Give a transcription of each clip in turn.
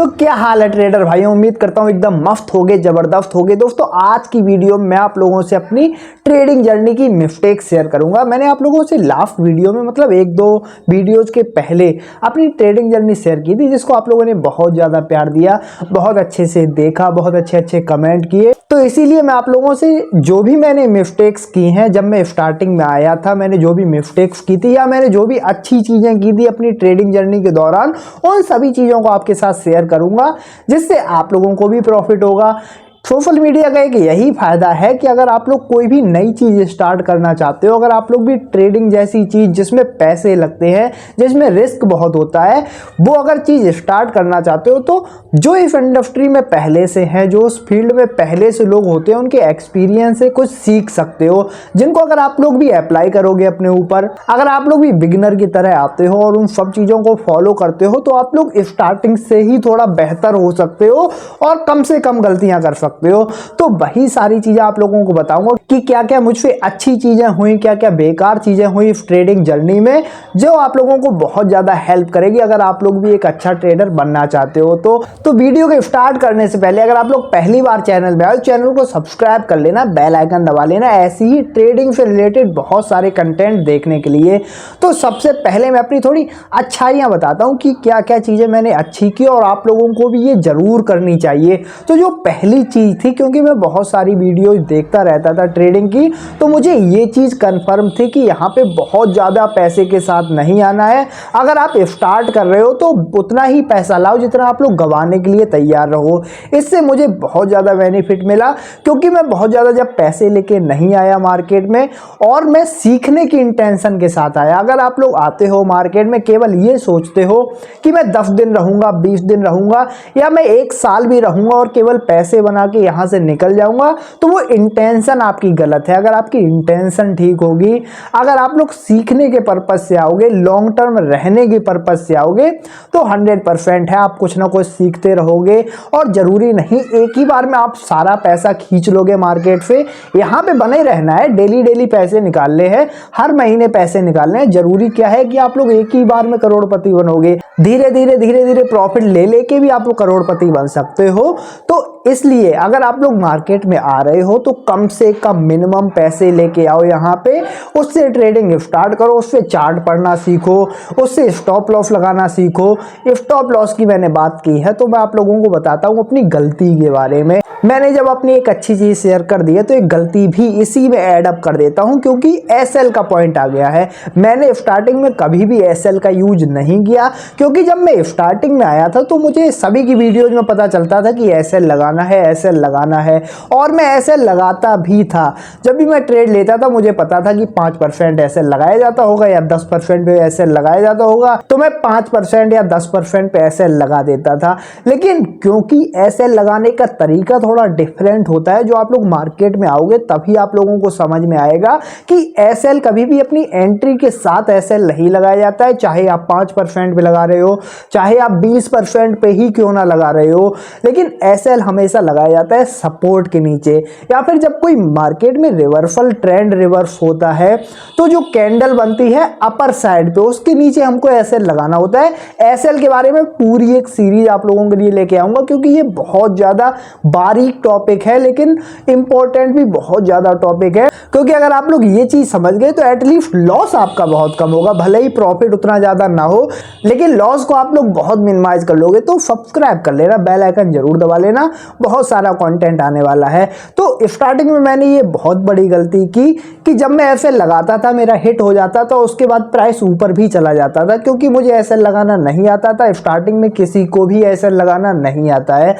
तो क्या हाल है ट्रेडर भाइयों, उम्मीद करता हूं एकदम मस्त होगे, जबरदस्त होगे। दोस्तों आज की वीडियो में मैं आप लोगों से अपनी ट्रेडिंग जर्नी की मिस्टेक शेयर करूंगा। मैंने आप लोगों से लास्ट वीडियो में मतलब एक दो वीडियोज के पहले अपनी ट्रेडिंग जर्नी शेयर की थी, जिसको आप लोगों ने बहुत ज्यादा प्यार दिया, बहुत अच्छे से देखा, बहुत अच्छे अच्छे कमेंट किए। तो इसीलिए मैं आप लोगों से जो भी मैंने मिस्टेक्स की हैं, जब मैं स्टार्टिंग में आया था मैंने जो भी मिस्टेक्स की थी या मैंने जो भी अच्छी चीजें की थी अपनी ट्रेडिंग जर्नी के दौरान, उन सभी चीजों को आपके साथ शेयर करूंगा, जिससे आप लोगों को भी प्रॉफिट होगा। सोशल मीडिया का एक यही फायदा है कि अगर आप लोग कोई भी नई चीज स्टार्ट करना चाहते हो, अगर आप लोग भी ट्रेडिंग जैसी चीज जिसमें पैसे लगते हैं, जिसमें रिस्क बहुत होता है, वो अगर चीज स्टार्ट करना चाहते हो, तो जो इस इंडस्ट्री में पहले से हैं, जो उस फील्ड में पहले से लोग होते हैं, उनके एक्सपीरियंस से कुछ सीख सकते हो, जिनको अगर आप लोग भी अप्लाई करोगे अपने ऊपर, अगर आप लोग भी बिगिनर की तरह आते हो और उन सब चीजों को फॉलो करते हो, तो आप लोग स्टार्टिंग से ही थोड़ा बेहतर हो सकते हो और कम से कम गलतियां कर सकते हो। तो वही सारी चीजें आप लोगों को बताऊंगा कि क्या क्या मुझसे अच्छी चीजें हुई, क्या क्या बेकार चीजें हुई इस ट्रेडिंग जर्नी में, जो आप लोगों को बहुत ज्यादा हेल्प करेगी अगर आप लोग भी एक अच्छा ट्रेडर बनना चाहते हो। तो वीडियो के स्टार्ट करने से पहले अगर आप लोग पहली बार चैनल में आए, चैनल को सब्सक्राइब कर लेना, बेल आइकन दबा लेना, ऐसी ही ट्रेडिंग से रिलेटेड बहुत सारे कंटेंट देखने के लिए। तो सबसे पहले मैं अपनी थोड़ी अच्छाइयां बताता हूं कि क्या क्या चीजें मैंने अच्छी की और आप लोगों को भी ये जरूर करनी चाहिए। तो जो पहली चीज थी, क्योंकि मैं बहुत सारी वीडियोज देखता रहता था ट्रेडिंग की, तो मुझे ये चीज कंफर्म थी कि यहाँ पे बहुत ज्यादा पैसे के साथ नहीं आना है। अगर आप स्टार्ट कर रहे हो तो उतना ही पैसा लाओ जितना आप लोग गंवाने के लिए तैयार रहो। इससे मुझे बहुत ज्यादा बेनिफिट मिला, क्योंकि मैं बहुत ज्यादा जब पैसे लेके नहीं आया मार्केट में और मैं सीखने की इंटेंशन के साथ आया। अगर आप लोग आते हो मार्केट में केवल ये सोचते हो कि मैं 10 दिन रहूंगा, 20 दिन रहूंगा या मैं 1 साल भी रहूंगा और केवल पैसे बना के यहां से निकल जाऊंगा, तो वो इंटेंशन आपकी गलत है। अगर आपकी इंटेंशन ठीक होगी, अगर आप लोग सीखने के पर्पज से आओगे, लॉन्ग टर्म रहने के पर्पज से आओगे, तो 100% है आप कुछ ना कुछ सीखते रहोगे। और जरूरी नहीं एक ही बार में आप सारा पैसा खींच लोगे मार्केट से। यहाँ पे बने रहना है, डेली डेली पैसे निकालने हैं, हर महीने पैसे निकालने हैं। जरूरी क्या है कि आप लोग एक ही बार में करोड़पति बनोगे, धीरे धीरे प्रॉफिट ले लेके भी आप लोग करोड़पति बन सकते हो। तो इसलिए अगर आप लोग मार्केट में आ रहे हो तो कम से कम मिनिमम पैसे लेके आओ यहाँ पे, उससे ट्रेडिंग स्टार्ट करो, उससे चार्ट पढ़ना सीखो, उससे स्टॉप लॉस लगाना सीखो। स्टॉप लॉस की मैंने बात की है तो मैं आप लोगों को बताता हूँ अपनी गलती के बारे में। मैंने जब अपनी एक अच्छी चीज शेयर कर दी है तो एक गलती भी इसी में ऐड अप कर देता हूं, क्योंकि एसएल का पॉइंट आ गया है। मैंने स्टार्टिंग में कभी भी एसएल का यूज नहीं किया, क्योंकि जब मैं स्टार्टिंग में आया था तो मुझे सभी की वीडियोज में पता चलता था कि एसएल लगाना है, एसएल लगाना है, और मैं एसएल लगाता भी था। जब भी मैं ट्रेड लेता था मुझे पता था कि 5% एसएल लगाया जाता होगा या 10% पे एसएल लगाया जाता होगा, तो मैं 5% या 10% पे एसएल लगा देता था। लेकिन क्योंकि एसएल लगाने का तरीका थोड़ा डिफरेंट होता है, जो आप लोग मार्केट में आओगे तभी आप लोगों को समझ में आएगा कि एसएल कभी भी अपनी एंट्री के साथ एसएल नहीं लगाया जाता है। चाहे आप 5% पे लगा रहे हो, चाहे आप 20% पे ही क्यों ना लगा रहे हो, लेकिन एसएल हमेशा लगाया जाता है सपोर्ट के नीचे, या फिर जब कोई मार्केट में रिवर्सल ट्रेंड रिवर्स होता है तो जो कैंडल बनती है अपर साइड पे, उसके नीचे हमको एसएल लगाना होता है। एसएल के बारे में पूरी एक सीरीज आप लोगों के लिए लेके आऊंगा, क्योंकि ये बहुत ज्यादा बारीक टॉपिक है, लेकिन इंपॉर्टेंट भी बहुत ज्यादा टॉपिक है। क्योंकि अगर आप लोग ये चीज समझ गए तो एटलीस्ट लॉस आपका बहुत कम होगा, भले ही प्रॉफिट उतना ज्यादा ना हो, लेकिन लॉस को आप लोग बहुत मिनिमाइज कर लोगे। तो सब्सक्राइब कर लेना, बेल आइकन जरूर दबा लेना, बहुत सारा कंटेंट आने वाला है। तो स्टार्टिंग में मैंने ये बहुत बड़ी गलती की कि जब मैं एसएल लगाता था मेरा हिट हो जाता था, उसके बाद प्राइस ऊपर भी चला जाता था, क्योंकि मुझे एसएल लगाना नहीं आता था। स्टार्टिंग में किसी को भी एसएल लगाना नहीं आता है,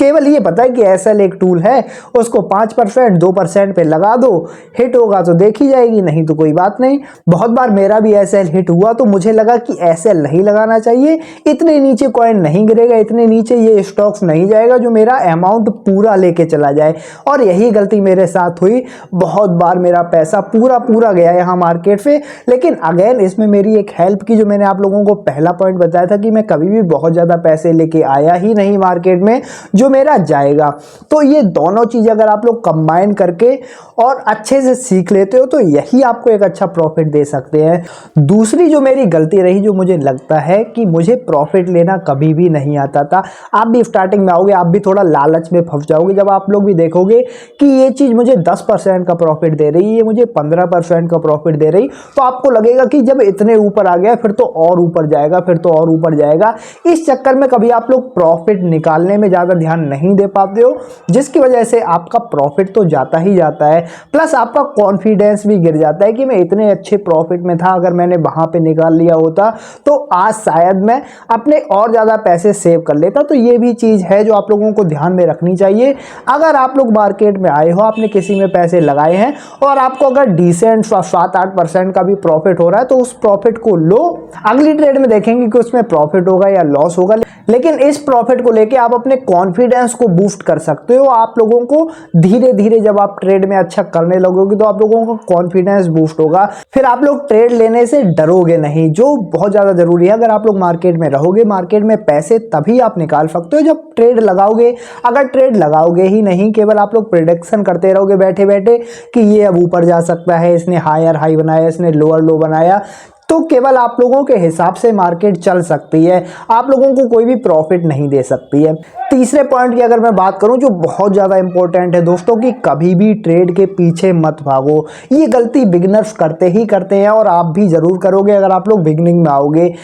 केवल ये पता है कि एसएल एक टूल है, उसको 5% 2% पे लगा दो, हिट होगा तो देखी जाएगी, नहीं तो कोई बात नहीं। बहुत बार मेरा भी एसएल हिट हुआ तो मुझे लगा कि एसएल नहीं लगाना चाहिए, इतने नीचे कॉइन नहीं गिरेगा, इतने नीचे ये स्टॉक्स नहीं जाएगा जो मेरा अमाउंट पूरा लेके चला जाए। और यही गलती मेरे साथ हुई, बहुत बार मेरा पैसा पूरा गया यहाँ मार्केट पे। लेकिन अगेन इसमें मेरी एक हेल्प की, जो मैंने आप लोगों को पहला पॉइंट बताया था कि मैं कभी भी बहुत ज़्यादा पैसे लेके आया ही नहीं मार्केट में जो मेरा जाएगा। तो ये दोनों चीज़ अगर आप लोग कंबाइन करके और अच्छे से सीख लेते हो तो यही आपको एक अच्छा प्रॉफिट दे सकते हैं। दूसरी जो मेरी गलती रही, जो मुझे लगता है कि मुझे प्रॉफिट लेना कभी भी नहीं आता था। आप भी स्टार्टिंग में आओगे, आप भी थोड़ा लालच में फंस जाओगे। जब आप लोग भी देखोगे कि ये चीज़ मुझे 10% का प्रॉफिट दे रही है, ये मुझे 15% का प्रॉफिट दे रही, तो आपको लगेगा कि जब इतने ऊपर आ गया फिर तो और ऊपर जाएगा, फिर तो और ऊपर जाएगा। इस चक्कर में कभी आप लोग प्रॉफिट निकालने में ज़्यादा ध्यान नहीं दे पाते हो, जिसकी वजह से आपका प्रॉफिट तो जाता ही जाता है, प्लस आपका कॉन्फिडेंस भी गिर जाता है कि मैं इतने अच्छे प्रॉफिट में था, अगर मैंने वहां पे निकाल लिया होता तो आज शायद मैं अपने और ज़्यादा पैसे सेव कर लेता। तो ये भी चीज़ है जो आप लोगों को ध्यान में रखनी चाहिए। अगर आप लोग मार्केट में आए हो, आपने किसी में पैसे लगाए हैं और आपको अगर डिसेंट 7-8% का भी प्रॉफिट हो रहा है तो उस प्रॉफिट को लो। अगली ट्रेड में देखेंगे कि उसमें प्रॉफिट होगा या लॉस होगा, लेकिन इस प्रॉफिट को लेके आप अपने कॉन्फिडेंस को बूस्ट कर सकते हो। आप लोगों को धीरे धीरे जब आप ट्रेड में अच्छा करने लगोगे तो आप लोगों का कॉन्फिडेंस बूस्ट होगा, फिर आप लोग ट्रेड लेने से डरोगे नहीं, जो बहुत ज़्यादा जरूरी है। अगर आप लोग मार्केट में रहोगे, मार्केट में पैसे तभी आप निकाल सकते हो जब ट्रेड लगाओगे। अगर ट्रेड लगाओगे ही नहीं, केवल आप लोग प्रेडिक्शन करते रहोगे बैठे बैठे कि ये अब ऊपर जा सकता है, इसने हायर हाई बनाया, इसने लोअर लो बनाया, तो केवल आप लोगों के हिसाब से मार्केट चल सकती है, आप लोगों को कोई भी प्रॉफिट नहीं दे सकती है। तीसरे पॉइंट की अगर मैं बात करूं जो बहुत ज़्यादा इंपॉर्टेंट है दोस्तों, कि कभी भी ट्रेड के पीछे मत भागो। ये गलती बिगिनर्स करते हैं और आप भी ज़रूर करोगे अगर आप लोग बिगिनिंग में आओगे।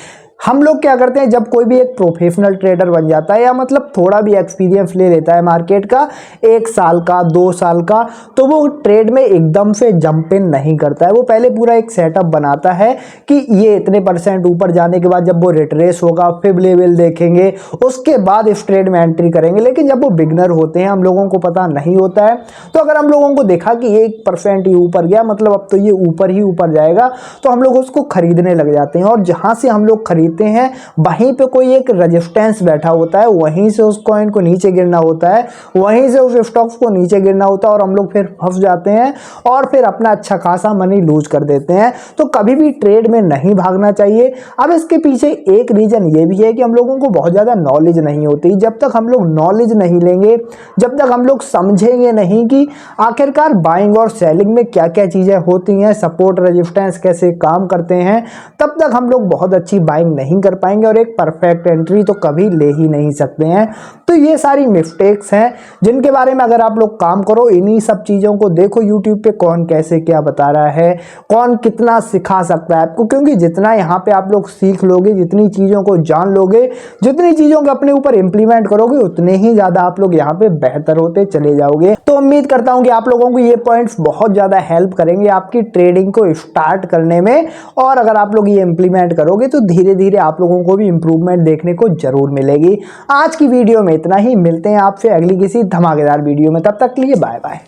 हम लोग क्या करते हैं, जब कोई भी एक प्रोफेशनल ट्रेडर बन जाता है या मतलब थोड़ा भी एक्सपीरियंस ले लेता है मार्केट का, 1 साल का 2 साल का, तो वो ट्रेड में एकदम से जंप इन नहीं करता है। वो पहले पूरा एक सेटअप बनाता है कि ये इतने % ऊपर जाने के बाद जब वो रिट्रेस होगा, फिर लेवल देखेंगे, उसके बाद इस ट्रेड में एंट्री करेंगे। लेकिन जब वो बिगनर होते हैं, हम लोगों को पता नहीं होता है, तो अगर हम लोगों को देखा कि 1% ही ऊपर गया, मतलब अब तो ये ऊपर ही ऊपर जाएगा, तो हम लोग उसको खरीदने लग जाते हैं। और जहां से हम लोग खरीदते हैं वहीं पे कोई एक रेजिस्टेंस बैठा होता है, वहीं से उस कॉइन को नीचे गिरना होता है, वहीं से उस स्टॉक्स को नीचे गिरना होता है और हम लोग फिर फंस जाते हैं और फिर अपना अच्छा खासा मनी लूज कर देते हैं। तो कभी भी ट्रेड में नहीं भागना चाहिए। अब इसके पीछे एक रीजन ये भी है कि हम लोगों को बहुत ज्यादा नॉलेज नहीं होती। जब तक हम लोग नॉलेज नहीं लेंगे, जब तक हम लोग समझेंगे नहीं कि आखिरकार बाइंग और सेलिंग में क्या क्या चीजें होती हैं, सपोर्ट रेजिस्टेंस कैसे काम करते हैं, तब तक हम लोग बहुत अच्छी बाइंग नहीं कर पाएंगे और एक परफेक्ट एंट्री तो कभी ले ही नहीं सकते हैं। तो ये सारी मिस्टेक्स हैं जिनके बारे में अगर आप लोग काम करो, इन्हीं सब चीज़ों को देखो यूट्यूब पे कौन कैसे क्या बता रहा है, कौन कितना सिखा सकता है आपको। क्योंकि जितना यहाँ पे आप लोग सीख लोगे, जितनी चीज़ों को जान लोगे, जितनी चीज़ों को अपने ऊपर इंप्लीमेंट करोगे, उतने ही ज़्यादा आप लोग यहाँ पे बेहतर होते चले जाओगे। तो उम्मीद करता हूँ कि आप लोगों को ये पॉइंट्स बहुत ज़्यादा हेल्प करेंगे आपकी ट्रेडिंग को स्टार्ट करने में। और अगर आप लोग ये इंप्लीमेंट करोगे तो धीरे धीरे आप लोगों को भी इंप्रूवमेंट देखने को जरूर मिलेगी। आज की वीडियो में इतना ही, मिलते हैं आपसे अगली किसी धमाकेदार वीडियो में, तब तक के लिए बाय बाय।